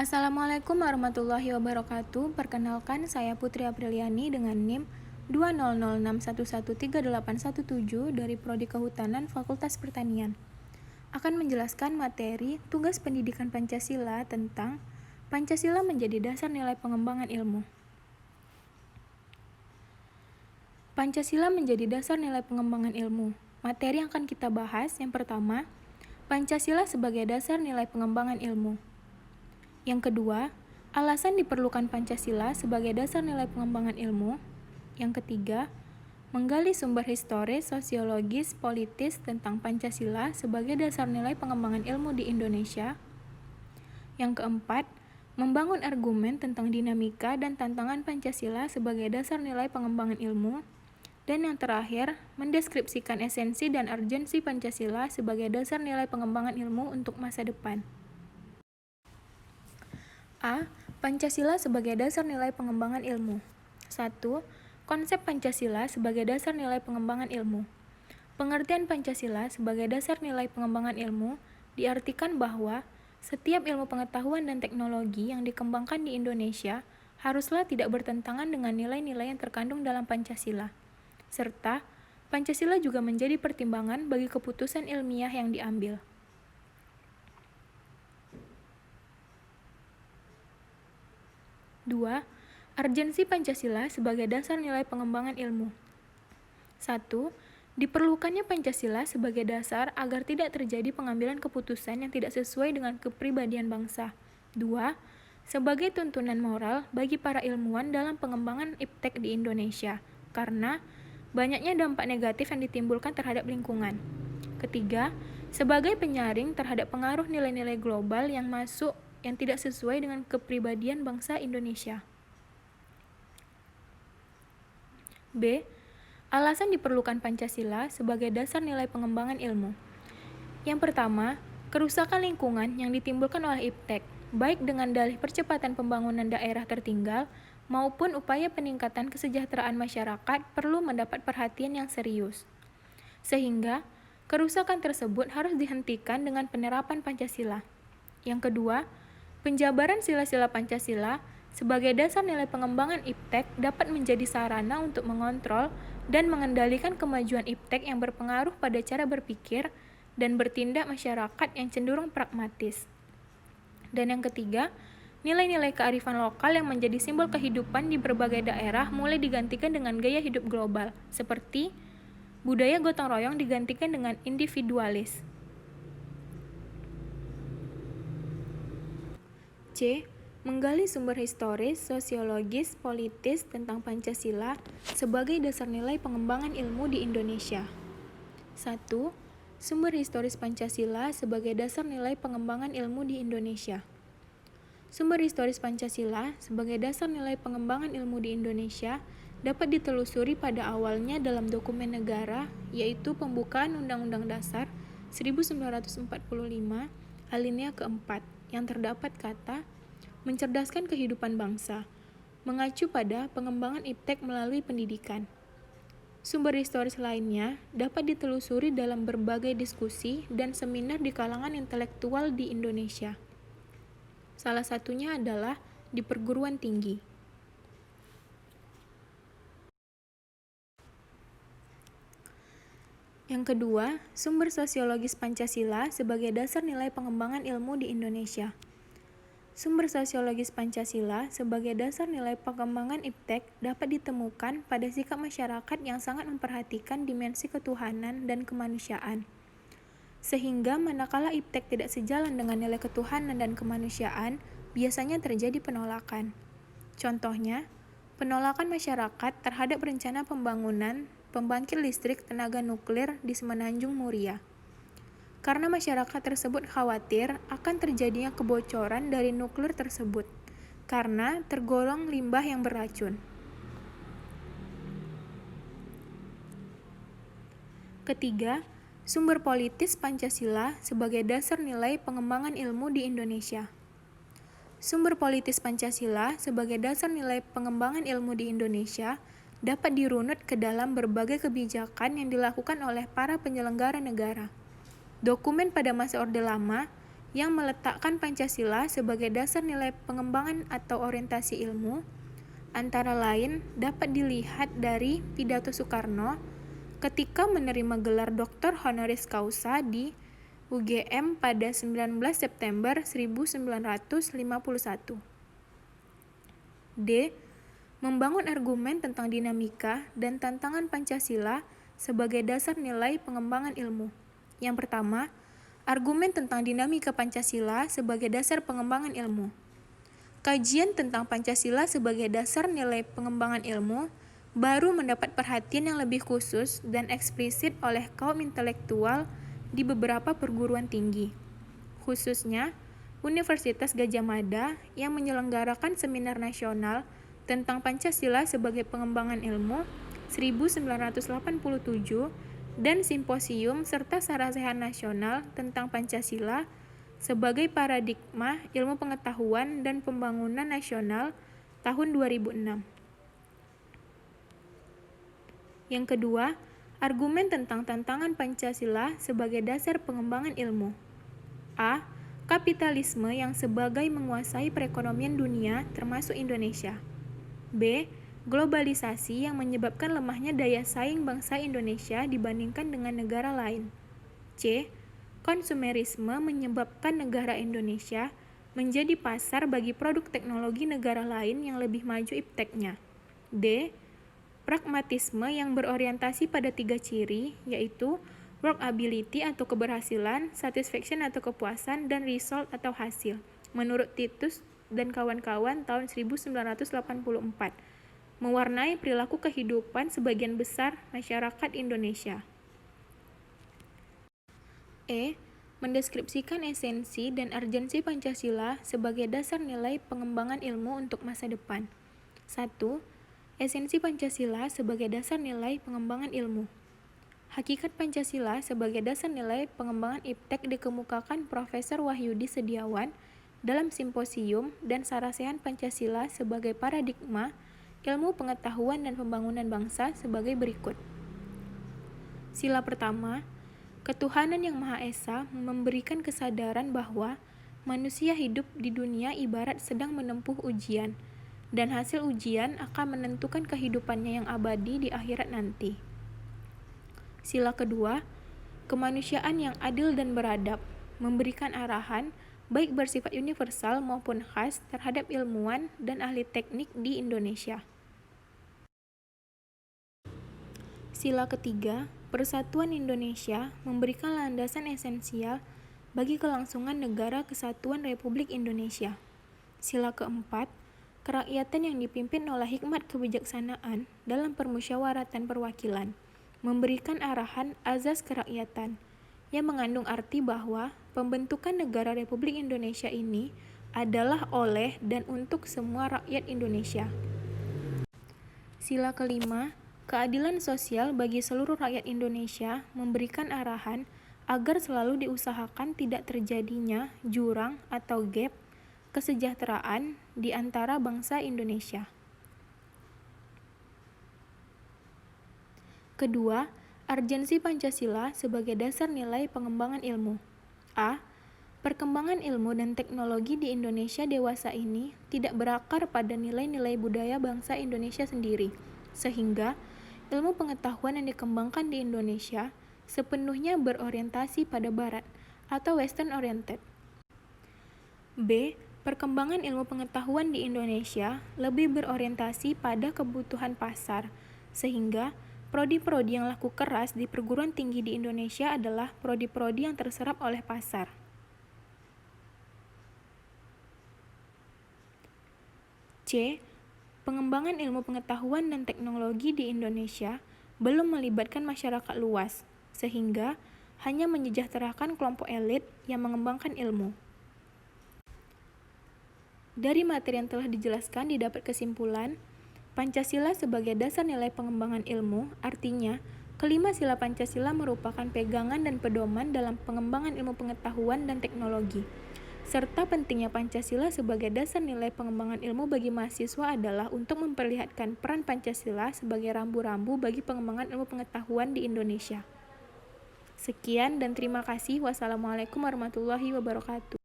Assalamualaikum warahmatullahi wabarakatuh. Perkenalkan, saya Putri Apriliani dengan NIM 20061138817 dari Prodi Kehutanan Fakultas Pertanian. Akan menjelaskan materi tugas pendidikan Pancasila tentang Pancasila menjadi dasar nilai pengembangan ilmu. Pancasila menjadi dasar nilai pengembangan ilmu. Materi yang akan kita bahas yang pertama, Pancasila sebagai dasar nilai pengembangan ilmu. Yang kedua, alasan diperlukan Pancasila sebagai dasar nilai pengembangan ilmu. Yang ketiga, menggali sumber historis, sosiologis, politis tentang Pancasila sebagai dasar nilai pengembangan ilmu di Indonesia. Yang keempat, membangun argumen tentang dinamika dan tantangan Pancasila sebagai dasar nilai pengembangan ilmu. Dan yang terakhir, mendeskripsikan esensi dan urgensi Pancasila sebagai dasar nilai pengembangan ilmu untuk masa depan. A. Pancasila sebagai dasar nilai pengembangan ilmu. 1. Konsep Pancasila sebagai dasar nilai pengembangan ilmu. Pengertian Pancasila sebagai dasar nilai pengembangan ilmu diartikan bahwa setiap ilmu pengetahuan dan teknologi yang dikembangkan di Indonesia haruslah tidak bertentangan dengan nilai-nilai yang terkandung dalam Pancasila, serta Pancasila juga menjadi pertimbangan bagi keputusan ilmiah yang diambil. 2. Urgensi Pancasila sebagai dasar nilai pengembangan ilmu. 1. Diperlukannya Pancasila sebagai dasar agar tidak terjadi pengambilan keputusan yang tidak sesuai dengan kepribadian bangsa. 2. Sebagai tuntunan moral bagi para ilmuwan dalam pengembangan iptek di Indonesia, karena banyaknya dampak negatif yang ditimbulkan terhadap lingkungan. Ketiga, sebagai penyaring terhadap pengaruh nilai-nilai global yang masuk yang tidak sesuai dengan kepribadian bangsa Indonesia. B. Alasan diperlukan Pancasila sebagai dasar nilai pengembangan ilmu. Yang pertama, kerusakan lingkungan yang ditimbulkan oleh iptek, baik dengan dalih percepatan pembangunan daerah tertinggal maupun upaya peningkatan kesejahteraan masyarakat perlu mendapat perhatian yang serius. Sehingga, kerusakan tersebut harus dihentikan dengan penerapan Pancasila. Yang kedua, penjabaran sila-sila Pancasila sebagai dasar nilai pengembangan iptek dapat menjadi sarana untuk mengontrol dan mengendalikan kemajuan iptek yang berpengaruh pada cara berpikir dan bertindak masyarakat yang cenderung pragmatis. Dan yang ketiga, nilai-nilai kearifan lokal yang menjadi simbol kehidupan di berbagai daerah mulai digantikan dengan gaya hidup global, seperti budaya gotong royong digantikan dengan individualis. C. Menggali sumber historis, sosiologis, politis tentang Pancasila sebagai dasar nilai pengembangan ilmu di Indonesia. 1. Sumber historis Pancasila sebagai dasar nilai pengembangan ilmu di Indonesia. Sumber historis Pancasila sebagai dasar nilai pengembangan ilmu di Indonesia dapat ditelusuri pada awalnya dalam dokumen negara, yaitu Pembukaan Undang-Undang Dasar 1945, alinea keempat, yang terdapat kata mencerdaskan kehidupan bangsa, mengacu pada pengembangan iptek melalui pendidikan. Sumber historis lainnya dapat ditelusuri dalam berbagai diskusi dan seminar di kalangan intelektual di Indonesia. Salah satunya adalah di perguruan tinggi. Yang kedua, sumber sosiologis Pancasila sebagai dasar nilai pengembangan ilmu di Indonesia. Sumber sosiologis Pancasila sebagai dasar nilai pengembangan iptek dapat ditemukan pada sikap masyarakat yang sangat memperhatikan dimensi ketuhanan dan kemanusiaan. Sehingga manakala iptek tidak sejalan dengan nilai ketuhanan dan kemanusiaan, biasanya terjadi penolakan. Contohnya, penolakan masyarakat terhadap rencana pembangunan pembangkit listrik tenaga nuklir di Semenanjung Muria. Karena masyarakat tersebut khawatir akan terjadinya kebocoran dari nuklir tersebut, karena tergolong limbah yang beracun. Ketiga, sumber politis Pancasila sebagai dasar nilai pengembangan ilmu di Indonesia. Sumber politis Pancasila sebagai dasar nilai pengembangan ilmu di Indonesia dapat dirunut ke dalam berbagai kebijakan yang dilakukan oleh para penyelenggara negara. Dokumen pada masa Orde Lama yang meletakkan Pancasila sebagai dasar nilai pengembangan atau orientasi ilmu, antara lain dapat dilihat dari pidato Soekarno ketika menerima gelar Doktor Honoris Causa di UGM pada 19 September 1951. D. Membangun argumen tentang dinamika dan tantangan Pancasila sebagai dasar nilai pengembangan ilmu. Yang pertama, argumen tentang dinamika Pancasila sebagai dasar pengembangan ilmu. Kajian tentang Pancasila sebagai dasar nilai pengembangan ilmu baru mendapat perhatian yang lebih khusus dan eksplisit oleh kaum intelektual di beberapa perguruan tinggi, khususnya Universitas Gadjah Mada yang menyelenggarakan seminar nasional tentang Pancasila sebagai pengembangan ilmu 1987 dan simposium serta sarasehan nasional tentang Pancasila sebagai paradigma ilmu pengetahuan dan pembangunan nasional tahun 2006. Yang kedua, argumen tentang tantangan Pancasila sebagai dasar pengembangan ilmu. A. Kapitalisme yang sebagai menguasai perekonomian dunia termasuk Indonesia. B. Globalisasi yang menyebabkan lemahnya daya saing bangsa Indonesia dibandingkan dengan negara lain. C. Konsumerisme menyebabkan negara Indonesia menjadi pasar bagi produk teknologi negara lain yang lebih maju ipteknya. D. Pragmatisme yang berorientasi pada 3 ciri, yaitu workability atau keberhasilan, satisfaction atau kepuasan, dan result atau hasil, menurut Titus dan kawan-kawan tahun 1984, mewarnai perilaku kehidupan sebagian besar masyarakat Indonesia. E. Mendeskripsikan esensi dan urgensi Pancasila sebagai dasar nilai pengembangan ilmu untuk masa depan. 1. Esensi Pancasila sebagai dasar nilai pengembangan ilmu. Hakikat Pancasila sebagai dasar nilai pengembangan iptek dikemukakan Profesor Wahyudi Setiawan dalam simposium dan sarasehan Pancasila sebagai paradigma ilmu pengetahuan dan pembangunan bangsa sebagai berikut. Sila pertama, ketuhanan yang Maha Esa memberikan kesadaran bahwa manusia hidup di dunia ibarat sedang menempuh ujian, dan hasil ujian akan menentukan kehidupannya yang abadi di akhirat nanti. Sila kedua, kemanusiaan yang adil dan beradab, memberikan arahan, baik bersifat universal maupun khas terhadap ilmuwan dan ahli teknik di Indonesia. Sila ketiga, Persatuan Indonesia memberikan landasan esensial bagi kelangsungan Negara Kesatuan Republik Indonesia. Sila keempat, kerakyatan yang dipimpin oleh hikmat kebijaksanaan dalam permusyawaratan perwakilan, memberikan arahan azas kerakyatan yang mengandung arti bahwa pembentukan negara Republik Indonesia ini adalah oleh dan untuk semua rakyat Indonesia. Sila kelima, keadilan sosial bagi seluruh rakyat Indonesia memberikan arahan agar selalu diusahakan tidak terjadinya jurang atau gap kesejahteraan di antara bangsa Indonesia. Kedua, urgensi Pancasila sebagai dasar nilai pengembangan ilmu. A. Perkembangan ilmu dan teknologi di Indonesia dewasa ini tidak berakar pada nilai-nilai budaya bangsa Indonesia sendiri, sehingga ilmu pengetahuan yang dikembangkan di Indonesia sepenuhnya berorientasi pada Barat atau Western oriented. B. Perkembangan ilmu pengetahuan di Indonesia lebih berorientasi pada kebutuhan pasar, sehingga prodi-prodi yang laku keras di perguruan tinggi di Indonesia adalah prodi-prodi yang terserap oleh pasar. C. Pengembangan ilmu pengetahuan dan teknologi di Indonesia belum melibatkan masyarakat luas, sehingga hanya menyejahterakan kelompok elit yang mengembangkan ilmu. Dari materi yang telah dijelaskan didapat kesimpulan, Pancasila sebagai dasar nilai pengembangan ilmu artinya kelima sila Pancasila merupakan pegangan dan pedoman dalam pengembangan ilmu pengetahuan dan teknologi. Serta pentingnya Pancasila sebagai dasar nilai pengembangan ilmu bagi mahasiswa adalah untuk memperlihatkan peran Pancasila sebagai rambu-rambu bagi pengembangan ilmu pengetahuan di Indonesia. Sekian dan terima kasih. Wassalamualaikum warahmatullahi wabarakatuh.